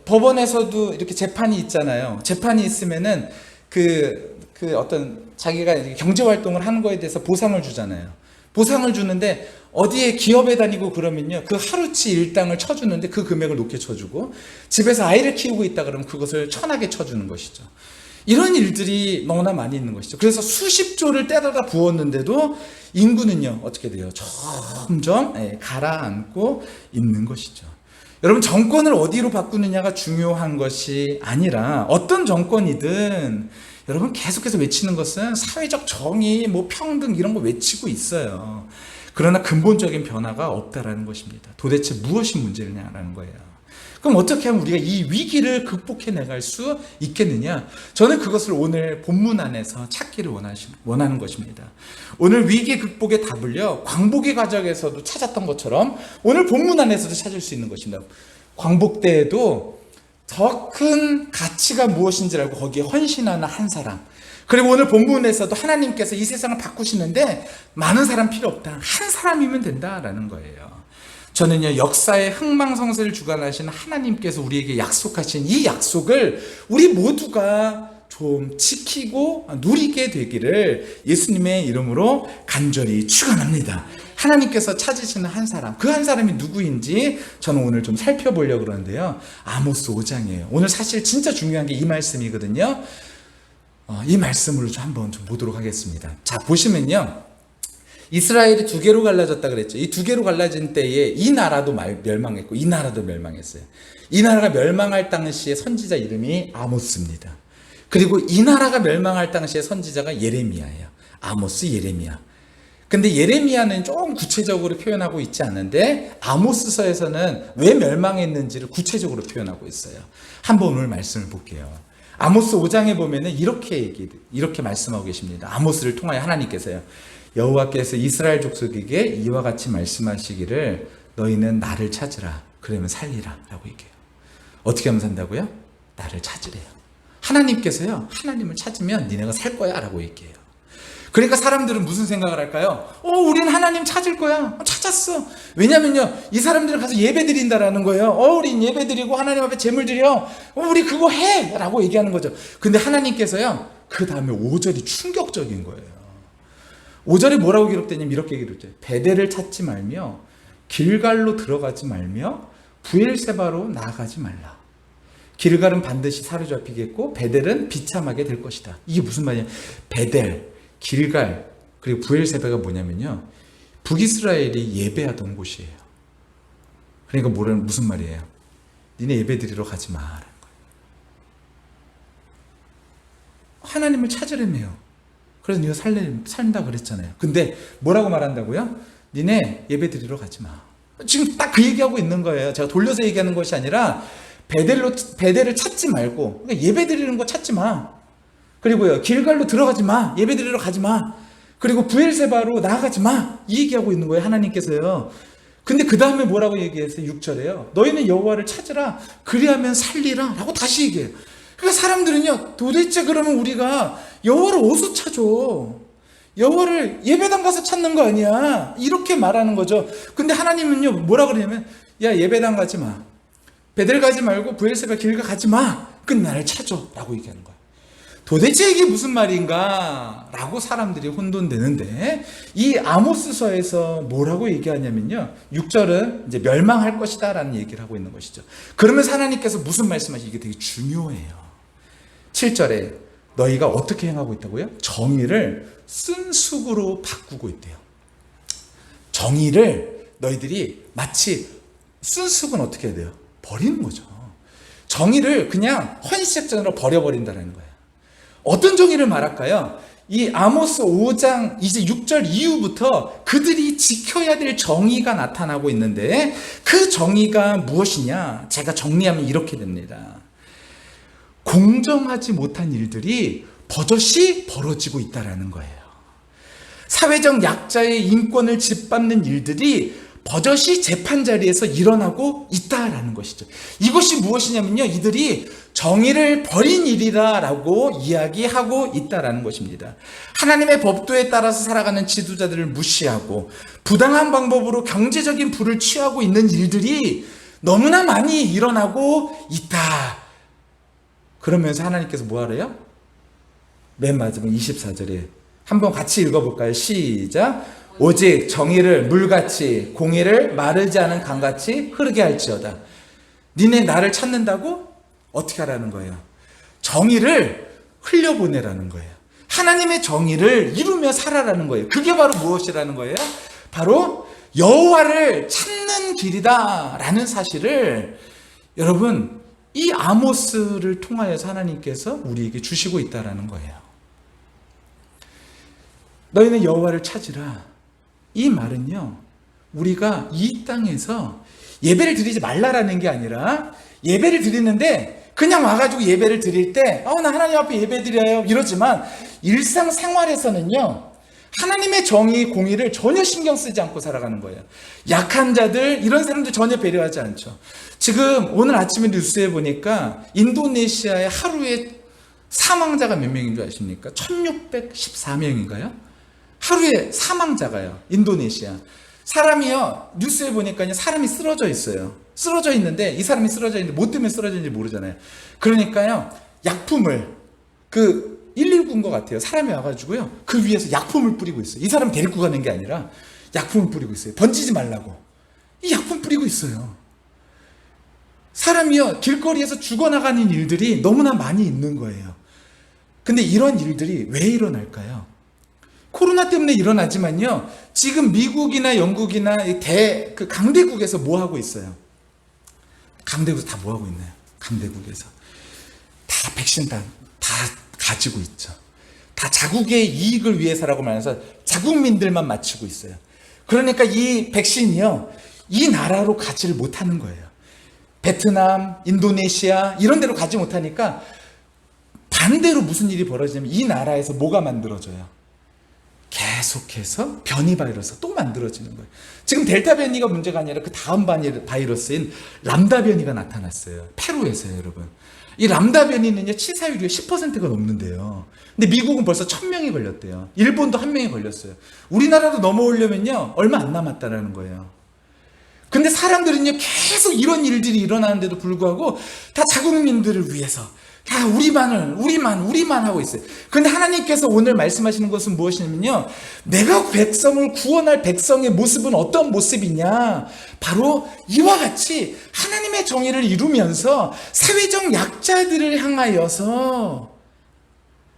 법원에서도 이렇게 재판이 있잖아요. 재판이 있으면은 그 어떤 자기가 경제 활동을 하는 거에 대해서 보상을 주잖아요. 보상을 주는데 어디에 기업에 다니고 그러면요, 그 하루치 일당을 쳐주는데 그 금액을 높게 쳐주고, 집에서 아이를 키우고 있다 그러면 그것을 천하게 쳐주는 것이죠. 이런 일들이 너무나 많이 있는 것이죠. 그래서 수십 조를 때려다 부었는데도 인구는요 어떻게 돼요? 점점 가라앉고 있는 것이죠. 여러분, 정권을 어디로 바꾸느냐가 중요한 것이 아니라, 어떤 정권이든 여러분 계속해서 외치는 것은 사회적 정의, 평등 이런 거 외치고 있어요. 그러나 근본적인 변화가 없다라는 것입니다. 도대체 무엇이 문제냐라는 거예요. 그럼 어떻게 하면 우리가 이 위기를 극복해 나갈 수 있겠느냐? 저는 그것을 오늘 본문 안에서 찾기를 원하는 것입니다. 오늘 위기 극복의 답을요, 광복의 과정에서도 찾았던 것처럼 오늘 본문 안에서도 찾을 수 있는 것입니다. 광복 때에도 더 큰 가치가 무엇인지를 알고 거기에 헌신하는 한 사람, 그리고 오늘 본문에서도 하나님께서 이 세상을 바꾸시는데 많은 사람 필요 없다, 한 사람이면 된다라는 거예요. 저는요, 역사의 흥망성쇠를 주관하시는 하나님께서 우리에게 약속하신 이 약속을 우리 모두가 좀 지키고 누리게 되기를 예수님의 이름으로 간절히 축원합니다. 하나님께서 찾으시는 한 사람, 그 한 사람이 누구인지 저는 오늘 좀 살펴보려고 그러는데요, 아모스 5장이에요. 오늘 사실 진짜 중요한 게 이 말씀이거든요. 이 말씀으로 좀 한번 좀 보도록 하겠습니다. 자, 보시면요, 이스라엘이 두 개로 갈라졌다 그랬죠. 이 두 개로 갈라진 때에 이 나라도 멸망했고 이 나라도 멸망했어요. 이 나라가 멸망할 당시의 선지자 이름이 아모스입니다. 그리고 이 나라가 멸망할 당시의 선지자가 예레미야예요. 아모스, 예레미야. 근데 예레미야는 좀 구체적으로 표현하고 있지 않은데 아모스서에서는 왜 멸망했는지를 구체적으로 표현하고 있어요. 한번 오늘 말씀을 볼게요. 아모스 5장에 보면은 이렇게 말씀하고 계십니다. 아모스를 통하여 하나님께서요, 여호와께서 이스라엘 족속에게 이와 같이 말씀하시기를 너희는 나를 찾으라, 그러면 살리라 라고 얘기해요. 어떻게 하면 산다고요? 나를 찾으래요. 하나님께서요, 하나님을 찾으면 니네가 살 거야 라고 얘기해요. 그러니까 사람들은 무슨 생각을 할까요? 우린 하나님 찾을 거야. 찾았어. 왜냐면요, 이 사람들은 가서 예배 드린다라는 거예요. 우린 예배 드리고 하나님 앞에 제물 드려. 우리 그거 해 라고 얘기하는 거죠. 근데 하나님께서요, 그 다음에 5절이 충격적인 거예요. 5절에 뭐라고 기록되냐면 이렇게 기록돼요. 베델을 찾지 말며 길갈로 들어가지 말며 부엘세바로 나아가지 말라. 길갈은 반드시 사로잡히겠고 베델은 비참하게 될 것이다. 이게 무슨 말이냐? 베델, 길갈, 그리고 부엘세바가 뭐냐면요, 북이스라엘이 예배하던 곳이에요. 그러니까 무슨 말이에요? 니네 예배 드리러 가지 마라는 거예요. 하나님을 찾으려며요. 그래서 네가 산다 그랬잖아요. 근데 뭐라고 말한다고요? 니네 예배 드리러 가지 마. 지금 딱 그 얘기하고 있는 거예요. 제가 돌려서 얘기하는 것이 아니라 베델을 찾지 말고, 그러니까 예배 드리는 거 찾지 마. 그리고요, 길갈로 들어가지 마. 예배 드리러 가지 마. 그리고 브엘세바로 나아가지 마. 이 얘기하고 있는 거예요, 하나님께서요. 근데 그 다음에 뭐라고 얘기했어요? 6절에요. 너희는 여호와를 찾으라. 그리하면 살리라. 라고 다시 얘기해요. 그러니까 사람들은요, 도대체 그러면 우리가 여호와를 어디서 찾아? 여호와를 예배당 가서 찾는 거 아니야? 이렇게 말하는 거죠. 근데 하나님은요, 뭐라 그러냐면, 야, 예배당 가지 마. 베델 가지 말고 브엘세바 길가 가지 마. 그 나를 찾아. 라고 얘기하는 거야. 도대체 이게 무슨 말인가? 라고 사람들이 혼돈되는데, 이 아모스서에서 뭐라고 얘기하냐면요, 6절은 이제 멸망할 것이다 라는 얘기를 하고 있는 것이죠. 그러면서 하나님께서 무슨 말씀하시지? 이게 되게 중요해요. 7절에 너희가 어떻게 행하고 있다고요? 정의를 쓴쑥으로 바꾸고 있대요. 정의를 너희들이 마치, 쓴쑥은 어떻게 해야 돼요? 버리는 거죠. 정의를 그냥 헌시작전으로 버려버린다는 거예요. 어떤 정의를 말할까요? 이 아모스 5장 이제 6절 이후부터 그들이 지켜야 될 정의가 나타나고 있는데, 그 정의가 무엇이냐? 제가 정리하면 이렇게 됩니다. 공정하지 못한 일들이 버젓이 벌어지고 있다는 거예요. 사회적 약자의 인권을 짓밟는 일들이 버젓이 재판 자리에서 일어나고 있다라는 것이죠. 이것이 무엇이냐면요, 이들이 정의를 버린 일이다라고 이야기하고 있다라는 것입니다. 하나님의 법도에 따라서 살아가는 지도자들을 무시하고 부당한 방법으로 경제적인 부를 취하고 있는 일들이 너무나 많이 일어나고 있다. 그러면서 하나님께서 뭐 하래요? 맨 마지막 24절에 한번 같이 읽어볼까요? 시작. 오직 정의를 물같이, 공의를 마르지 않은 강같이 흐르게 할지어다. 니네 나를 찾는다고? 어떻게 하라는 거예요? 정의를 흘려보내라는 거예요. 하나님의 정의를 이루며 살아라는 거예요. 그게 바로 무엇이라는 거예요? 바로 여호와를 찾는 길이다라는 사실을 여러분, 이 아모스를 통하여서 하나님께서 우리에게 주시고 있다라는 거예요. 너희는 여호와를 찾으라. 이 말은요, 우리가 이 땅에서 예배를 드리지 말라라는 게 아니라, 예배를 드리는데 그냥 와가지고 예배를 드릴 때 나 하나님 앞에 예배 드려요 이러지만, 일상생활에서는요, 하나님의 정의, 공의를 전혀 신경 쓰지 않고 살아가는 거예요. 약한 자들, 이런 사람들 전혀 배려하지 않죠. 지금 오늘 아침에 뉴스에 보니까 인도네시아의 하루에 사망자가 몇 명인 줄 아십니까? 1614명인가요? 하루에 사망자가요. 인도네시아. 사람이요, 뉴스에 보니까 사람이 쓰러져 있어요. 쓰러져 있는데, 이 사람이 쓰러져 있는데 뭐 때문에 쓰러졌는지 모르잖아요. 그러니까요, 약품을, 119인 것 같아요. 사람이 와가지고요, 그 위에서 약품을 뿌리고 있어요. 이 사람 데리고 가는 게 아니라 약품을 뿌리고 있어요. 번지지 말라고. 이 약품 뿌리고 있어요. 사람이요, 길거리에서 죽어나가는 일들이 너무나 많이 있는 거예요. 근데 이런 일들이 왜 일어날까요? 코로나 때문에 일어나지만요, 지금 미국이나 영국이나 그 강대국에서 뭐 하고 있어요? 강대국에서 다 뭐 하고 있나요? 강대국에서 다 백신 다 가지고 있죠. 다 자국의 이익을 위해서라고 말해서 자국민들만 맞추고 있어요. 그러니까 이 백신이요, 이 나라로 가지를 못하는 거예요. 베트남, 인도네시아 이런 데로 가지 못하니까 반대로 무슨 일이 벌어지냐면, 이 나라에서 뭐가 만들어져요? 계속해서 변이 바이러스가 또 만들어지는 거예요. 지금 델타 변이가 문제가 아니라 그 다음 바이러스인 람다 변이가 나타났어요. 페루에서요, 여러분. 이 람다 변이는요, 치사율이 10%가 넘는데요. 근데 미국은 벌써 1000명이 걸렸대요. 일본도 1명이 걸렸어요. 우리나라도 넘어오려면요, 얼마 안 남았다라는 거예요. 근데 사람들은요, 계속 이런 일들이 일어나는데도 불구하고 다 자국민들을 위해서 다 우리만 하고 있어요. 근데 하나님께서 오늘 말씀하시는 것은 무엇이냐면요, 내가 백성을 구원할 백성의 모습은 어떤 모습이냐, 바로 이와 같이 하나님의 정의를 이루면서 사회적 약자들을 향하여서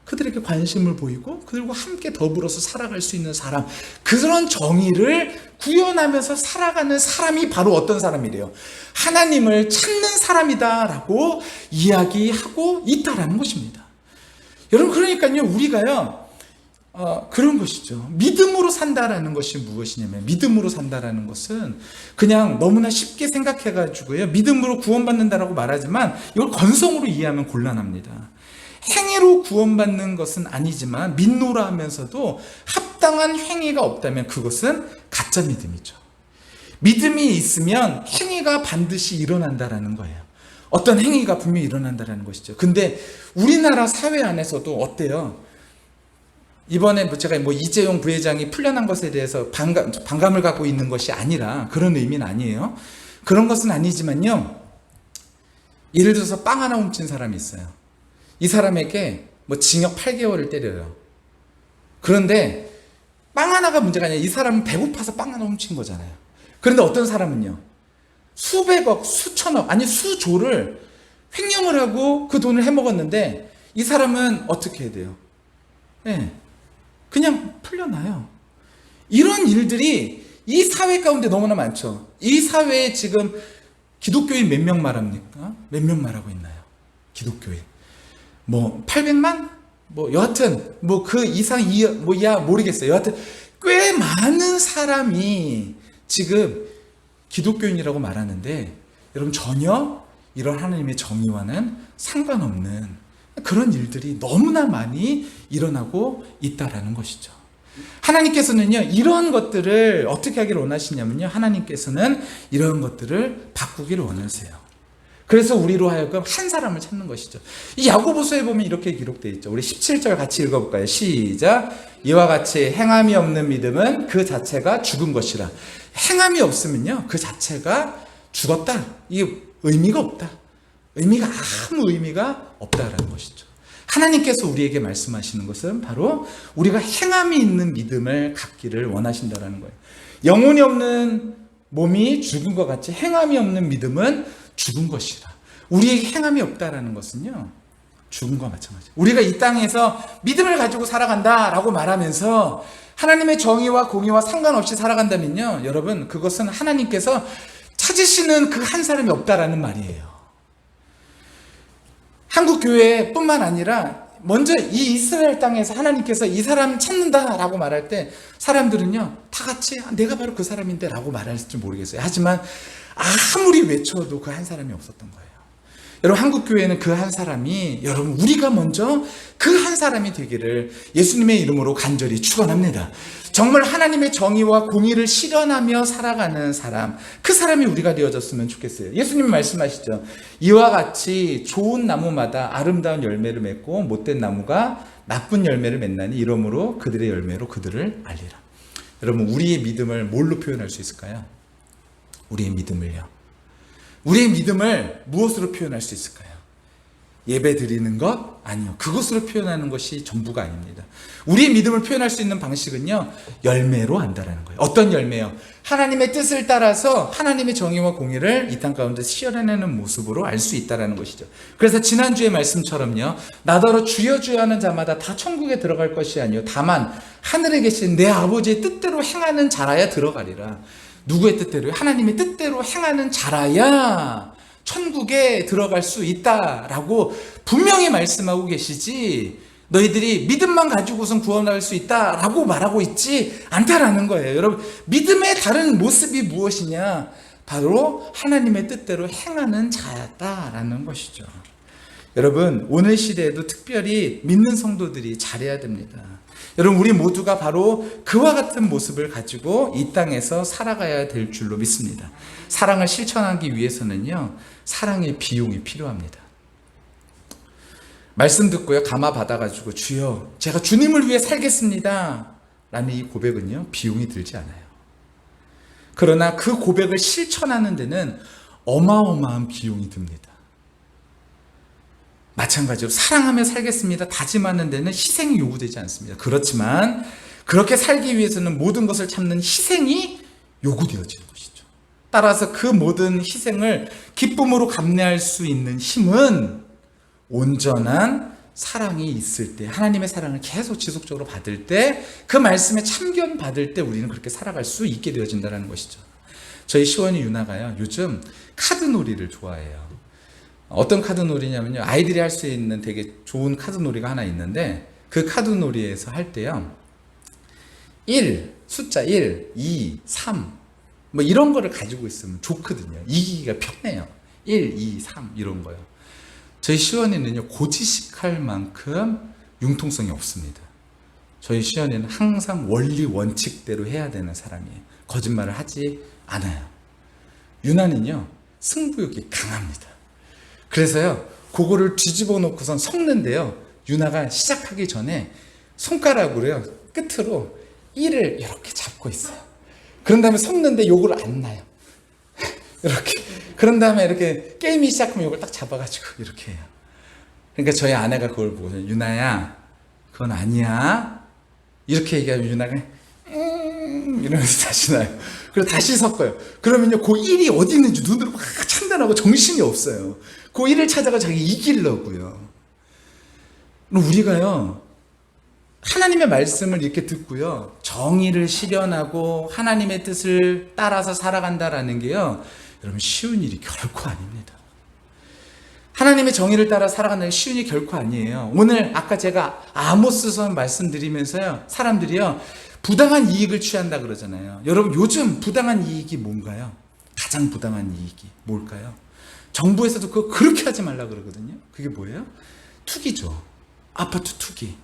그들에게 관심을 보이고 그들과 함께 더불어서 살아갈 수 있는 사람, 그런 정의를 구현하면서 살아가는 사람이 바로 어떤 사람이래요? 하나님을 찾는 사람이다라고 이야기하고 있다라는 것입니다. 여러분, 그러니까요, 우리가요, 그런 것이죠. 믿음으로 산다라는 것이 무엇이냐면, 믿음으로 산다라는 것은 그냥 너무나 쉽게 생각해가지고요, 믿음으로 구원받는다라고 말하지만 이걸 건성으로 이해하면 곤란합니다. 행위로 구원받는 것은 아니지만 믿노라 하면서도 합당한 행위가 없다면 그것은 가짜 믿음이죠. 믿음이 있으면 행위가 반드시 일어난다라는 거예요. 어떤 행위가 분명히 일어난다라는 것이죠. 근데 우리나라 사회 안에서도 어때요? 이번에 제가 이재용 부회장이 풀려난 것에 대해서 반감을 갖고 있는 것이 아니라, 그런 의미는 아니에요. 그런 것은 아니지만요, 예를 들어서 빵 하나 훔친 사람이 있어요. 이 사람에게 징역 8개월을 때려요. 그런데 빵 하나가 문제가 아니라 이 사람은 배고파서 빵 하나 훔친 거잖아요. 그런데 어떤 사람은요, 수백억, 수천억, 아니 수조를 횡령을 하고 그 돈을 해먹었는데 이 사람은 어떻게 해야 돼요? 네, 그냥 풀려나요. 이런 일들이 이 사회 가운데 너무나 많죠. 이 사회에 지금 기독교인 몇 명 말합니까? 몇 명 말하고 있나요? 기독교인 800만? 여하튼 그 이상 이하 모르겠어요. 여하튼 꽤 많은 사람이 지금 기독교인이라고 말하는데, 여러분, 전혀 이런 하나님의 정의와는 상관없는 그런 일들이 너무나 많이 일어나고 있다라는 것이죠. 하나님께서는요, 이런 것들을 어떻게 하기를 원하시냐면요, 하나님께서는 이런 것들을 바꾸기를 원하세요. 그래서 우리로 하여금 한 사람을 찾는 것이죠. 이 야고보서에 보면 이렇게 기록되어 있죠. 우리 17절 같이 읽어볼까요? 시작. 이와 같이 행함이 없는 믿음은 그 자체가 죽은 것이라. 행함이 없으면요, 그 자체가 죽었다. 이게 의미가 없다. 아무 의미가 없다라는 것이죠. 하나님께서 우리에게 말씀하시는 것은 바로 우리가 행함이 있는 믿음을 갖기를 원하신다라는 거예요. 영혼이 없는 몸이 죽은 것 같이 행함이 없는 믿음은 죽은 것이라. 우리에게 행함이 없다라는 것은요, 죽은 것과 마찬가지예요. 우리가 이 땅에서 믿음을 가지고 살아간다라고 말하면서 하나님의 정의와 공의와 상관없이 살아간다면요, 여러분, 그것은 하나님께서 찾으시는 그 한 사람이 없다라는 말이에요. 한국 교회뿐만 아니라 먼저 이 이스라엘 땅에서 하나님께서 이 사람 찾는다라고 말할 때 사람들은요, 다 같이 내가 바로 그 사람인데 라고 말할지 모르겠어요. 하지만 아무리 외쳐도 그 한 사람이 없었던 거예요. 여러분, 한국교회는 그 한 사람이, 여러분, 우리가 먼저 그 한 사람이 되기를 예수님의 이름으로 간절히 축원합니다. 정말 하나님의 정의와 공의를 실현하며 살아가는 사람, 그 사람이 우리가 되어졌으면 좋겠어요. 예수님 말씀하시죠. 이와 같이 좋은 나무마다 아름다운 열매를 맺고 못된 나무가 나쁜 열매를 맺나니 이러므로 그들의 열매로 그들을 알리라. 여러분, 우리의 믿음을 뭘로 표현할 수 있을까요? 우리의 믿음을요, 우리의 믿음을 무엇으로 표현할 수 있을까요? 예배 드리는 것? 아니요. 그것으로 표현하는 것이 전부가 아닙니다. 우리의 믿음을 표현할 수 있는 방식은요, 열매로 한다라는 거예요. 어떤 열매요? 하나님의 뜻을 따라서 하나님의 정의와 공의를 이 땅 가운데 실현해내는 모습으로 알 수 있다라는 것이죠. 그래서 지난주의 말씀처럼요, 나더러 주여 주여 하는 자마다 다 천국에 들어갈 것이 아니요 다만 하늘에 계신 내 아버지의 뜻대로 행하는 자라야 들어가리라. 누구의 뜻대로요? 하나님의 뜻대로 행하는 자라야 천국에 들어갈 수 있다라고 분명히 말씀하고 계시지, 너희들이 믿음만 가지고선 구원할 수 있다라고 말하고 있지 않다라는 거예요. 여러분, 믿음의 다른 모습이 무엇이냐? 바로 하나님의 뜻대로 행하는 자였다라는 것이죠. 여러분, 오늘 시대에도 특별히 믿는 성도들이 잘해야 됩니다. 여러분, 우리 모두가 바로 그와 같은 모습을 가지고 이 땅에서 살아가야 될 줄로 믿습니다. 사랑을 실천하기 위해서는요, 사랑의 비용이 필요합니다. 말씀 듣고요, 감화 받아가지고 주여 제가 주님을 위해 살겠습니다 라는 이 고백은요, 비용이 들지 않아요. 그러나 그 고백을 실천하는 데는 어마어마한 비용이 듭니다. 마찬가지로 사랑하며 살겠습니다 다짐하는 데는 희생이 요구되지 않습니다. 그렇지만 그렇게 살기 위해서는 모든 것을 참는 희생이 요구되어지는 것이죠. 따라서 그 모든 희생을 기쁨으로 감내할 수 있는 힘은 온전한 사랑이 있을 때, 하나님의 사랑을 계속 지속적으로 받을 때, 그 말씀에 참견 받을 때 우리는 그렇게 살아갈 수 있게 되어진다는 것이죠. 저희 시원이 유나가요, 요즘 카드놀이를 좋아해요. 어떤 카드놀이냐면요, 아이들이 할 수 있는 되게 좋은 카드놀이가 하나 있는데, 그 카드놀이에서 할 때요, 1, 숫자 1, 2, 3 뭐 이런 거를 가지고 있으면 좋거든요. 이기기가 편해요. 1, 2, 3 이런 거요. 저희 시원이는요, 고지식할 만큼 융통성이 없습니다. 저희 시연이는 항상 원리 원칙대로 해야 되는 사람이에요. 거짓말을 하지 않아요. 유나는요, 승부욕이 강합니다. 그래서요, 그거를 뒤집어 놓고선 섞는데요, 유나가 시작하기 전에 손가락으로요, 끝으로 1을 이렇게 잡고 있어요. 그런 다음에 섞는데 요걸 안 놔요. 이렇게. 그런 다음에 이렇게 게임이 시작하면 요걸 딱 잡아가지고 이렇게 해요. 그러니까 저희 아내가 그걸 보고, 유나야, 그건 아니야. 이렇게 얘기하면 유나가 이러면서 다시 놔요. 그리고 다시 섞어요. 그러면요, 그 1이 어디 있는지 눈으로 막 판단하고 정신이 없어요. 그 1을 찾아가 자기 이기려고요. 우리가요, 하나님의 말씀을 이렇게 듣고요, 정의를 실현하고 하나님의 뜻을 따라서 살아간다라는 게요, 여러분 쉬운 일이 결코 아닙니다. 하나님의 정의를 따라 살아가는 게 쉬운 일이 결코 아니에요. 오늘 아까 제가 아모스서 말씀드리면서요, 사람들이요, 부당한 이익을 취한다 그러잖아요. 여러분 요즘 부당한 이익이 뭔가요? 가장 부당한 이익이 뭘까요? 정부에서도 그거 그렇게 하지 말라 그러거든요. 그게 뭐예요? 투기죠. 아파트 투기.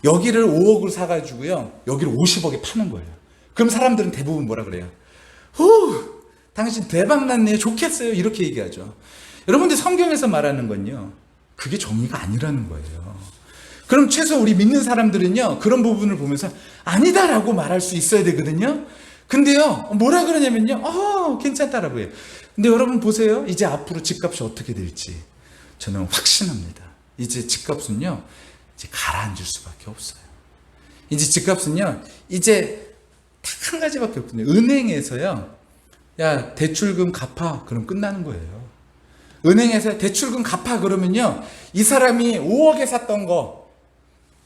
여기를 5억을 사가지고요, 여기를 50억에 파는 거예요. 그럼 사람들은 대부분 뭐라 그래요? 후, 당신 대박 났네요. 좋겠어요. 이렇게 얘기하죠. 여러분들 성경에서 말하는 건요, 그게 정의가 아니라는 거예요. 그럼 최소 우리 믿는 사람들은요, 그런 부분을 보면서 아니다라고 말할 수 있어야 되거든요. 근데요, 뭐라 그러냐면요, 괜찮다라고 해요. 근데 여러분 보세요. 이제 앞으로 집값이 어떻게 될지 저는 확신합니다. 이제 집값은요, 이제 가라앉을 수밖에 없어요. 이제 집값은요, 이제 딱 한 가지밖에 없거든요. 은행에서요, 야, 대출금 갚아. 그럼 끝나는 거예요. 은행에서 대출금 갚아. 그러면요, 이 사람이 5억에 샀던 거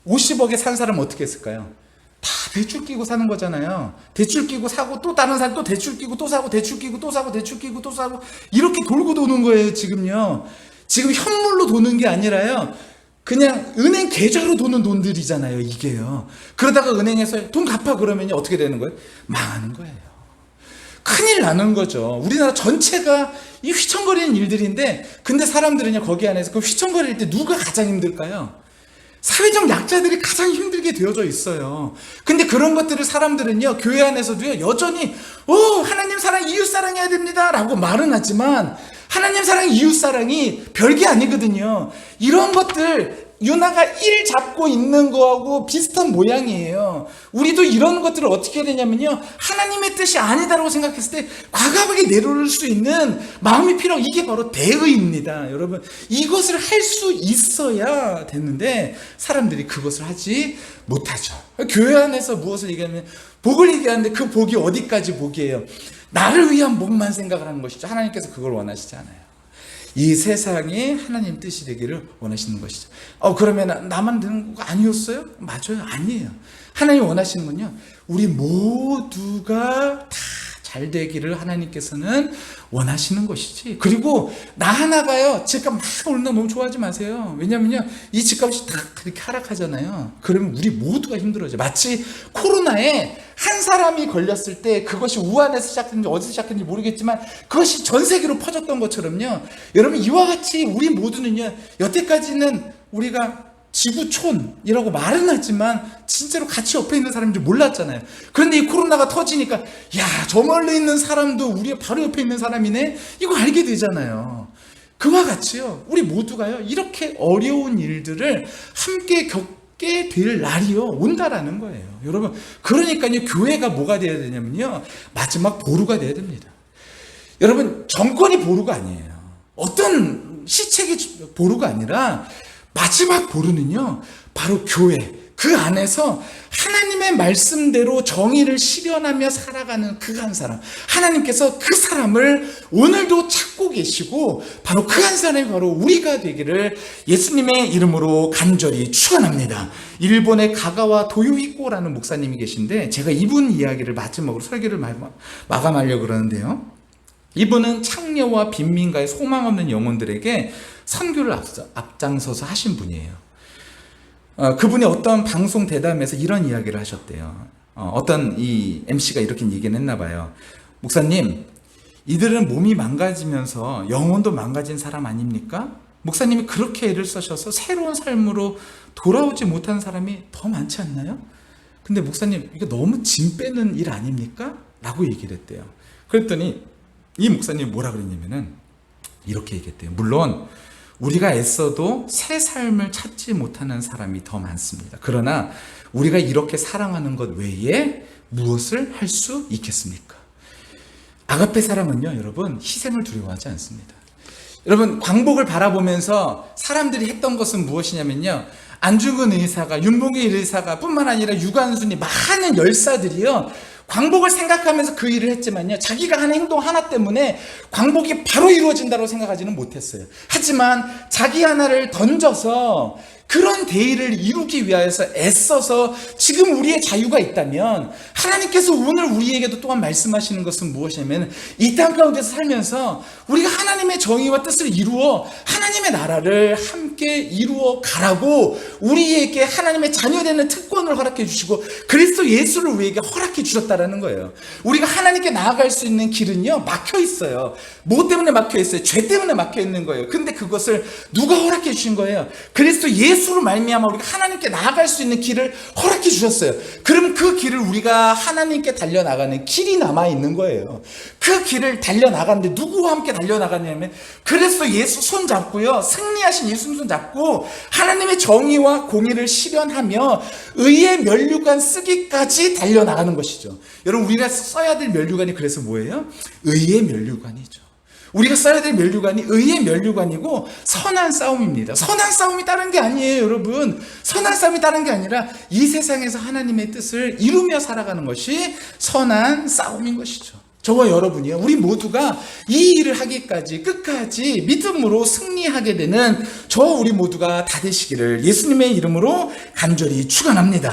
50억에 산 사람은 어떻게 했을까요? 다 대출 끼고 사는 거잖아요. 대출 끼고 사고 또 다른 사람 또 대출 끼고 또 사고 대출 끼고 또 사고 대출 끼고 또 사고 이렇게 돌고 도는 거예요. 지금요. 지금 현물로 도는 게 아니라요, 그냥 은행 계좌로 도는 돈들이잖아요. 이게요. 그러다가 은행에서 돈 갚아 그러면요, 어떻게 되는 거예요? 망하는 거예요. 큰일 나는 거죠. 우리나라 전체가 이 휘청거리는 일들인데, 근데 사람들은요, 거기 안에서 그 휘청거릴 때 누가 가장 힘들까요? 사회적 약자들이 가장 힘들게 되어져 있어요. 근데 그런 것들을 사람들은요, 교회 안에서도요, 여전히 하나님 사랑, 이웃 사랑해야 됩니다 라고 말은 하지만, 하나님 사랑, 이웃 사랑이 별게 아니거든요. 이런 것들, 유나가 1 잡고 있는 거하고 비슷한 모양이에요. 우리도 이런 것들을 어떻게 해야 되냐면요, 하나님의 뜻이 아니다라고 생각했을 때 과감하게 내려올 수 있는 마음이 필요하고, 이게 바로 대의입니다. 여러분, 이것을 할 수 있어야 되는데 사람들이 그것을 하지 못하죠. 교회 안에서 무엇을 얘기하면 복을 얘기하는데, 그 복이 어디까지 복이에요? 나를 위한 복만 생각을 하는 것이죠. 하나님께서 그걸 원하시지 않아요. 이 세상이 하나님 뜻이 되기를 원하시는 것이죠. 그러면 나만 되는 거 아니었어요? 맞아요. 아니에요. 하나님 원하시는 건요, 우리 모두가 다 잘 되기를 하나님께서는 원하시는 것이지. 그리고 나 하나가요, 집값 막 오른다 너무 좋아하지 마세요. 왜냐면요, 이 집값이 다 그렇게 하락하잖아요. 그러면 우리 모두가 힘들어져요. 마치 코로나에 한 사람이 걸렸을 때 그것이 우한에서 시작했는지 어디서 시작했는지 모르겠지만 그것이 전 세계로 퍼졌던 것처럼요, 여러분 이와 같이 우리 모두는요, 여태까지는 우리가 지구촌이라고 말은 하지만 진짜로 같이 옆에 있는 사람인지 몰랐잖아요. 그런데 이 코로나가 터지니까, 야, 저 멀리 있는 사람도 우리 바로 옆에 있는 사람이네, 이거 알게 되잖아요. 그와 같이요, 우리 모두가요, 이렇게 어려운 일들을 함께 겪게 될 날이요, 온다라는 거예요. 여러분, 그러니까요, 교회가 뭐가 돼야 되냐면요, 마지막 보루가 돼야 됩니다. 여러분, 정권이 보루가 아니에요. 어떤 시책이 보루가 아니라, 마지막 보루는요, 바로 교회, 그 안에서 하나님의 말씀대로 정의를 실현하며 살아가는 그 한 사람, 하나님께서 그 사람을 오늘도 찾고 계시고, 바로 그 한 사람이 바로 우리가 되기를 예수님의 이름으로 간절히 축원합니다. 일본의 가가와 도요이코라는 목사님이 계신데, 제가 이분 이야기를 마지막으로 설교를 마감하려고 그러는데요, 이분은 창녀와 빈민가의 소망 없는 영혼들에게 선교를 앞장서서 하신 분이에요. 그분이 어떤 방송 대담에서 이런 이야기를 하셨대요. 어떤 이 MC가 이렇게 얘기를 했나 봐요. 목사님, 이들은 몸이 망가지면서 영혼도 망가진 사람 아닙니까? 목사님이 그렇게 애를 쓰셔서 새로운 삶으로 돌아오지 못한 사람이 더 많지 않나요? 근데 목사님, 이거 너무 짐 빼는 일 아닙니까? 라고 얘기를 했대요. 그랬더니 이 목사님이 뭐라 그랬냐면은 이렇게 얘기했대요. 물론 우리가 애써도 새 삶을 찾지 못하는 사람이 더 많습니다. 그러나 우리가 이렇게 사랑하는 것 외에 무엇을 할 수 있겠습니까? 아가페 사랑은요, 여러분, 희생을 두려워하지 않습니다. 여러분, 광복을 바라보면서 사람들이 했던 것은 무엇이냐면요, 안중근 의사가, 윤봉길 의사가 뿐만 아니라 유관순이 많은 열사들이요, 광복을 생각하면서 그 일을 했지만요, 자기가 하는 행동 하나 때문에 광복이 바로 이루어진다고 생각하지는 못했어요. 하지만 자기 하나를 던져서 그런 대의를 이루기 위하여서 애써서 지금 우리의 자유가 있다면, 하나님께서 오늘 우리에게도 또한 말씀하시는 것은 무엇이냐면, 이 땅 가운데서 살면서 우리가 하나님의 정의와 뜻을 이루어 하나님의 나라를 함께 이루어 가라고 우리에게 하나님의 자녀되는 특권을 허락해 주시고 그리스도 예수를 우리에게 허락해 주셨다라는 거예요. 우리가 하나님께 나아갈 수 있는 길은요, 막혀 있어요. 뭐 때문에 막혀 있어요? 죄 때문에 막혀 있는 거예요. 근데 그것을 누가 허락해 주신 거예요? 그리스도 예수로 말미암아 우리가 하나님께 나아갈 수 있는 길을 허락해 주셨어요. 그럼 그 길을 우리가 하나님께 달려나가는 길이 남아 있는 거예요. 그 길을 달려나가는데 누구와 함께 달려나가냐면 그리스도 예수 손 잡고요, 승리하신 예수 손 잡고 하나님의 정의와 공의를 실현하며 의의 면류관 쓰기까지 달려나가는 것이죠. 여러분, 우리가 써야 될 면류관이 그래서 뭐예요? 의의 면류관이죠. 우리가 써야 될 면류관이 의의 면류관이고 선한 싸움입니다. 선한 싸움이 다른 게 아니에요, 여러분. 선한 싸움이 다른 게 아니라 이 세상에서 하나님의 뜻을 이루며 살아가는 것이 선한 싸움인 것이죠. 저와 여러분이요, 우리 모두가 이 일을 하기까지 끝까지 믿음으로 승리하게 되는 우리 모두가 다 되시기를 예수님의 이름으로 간절히 축원합니다.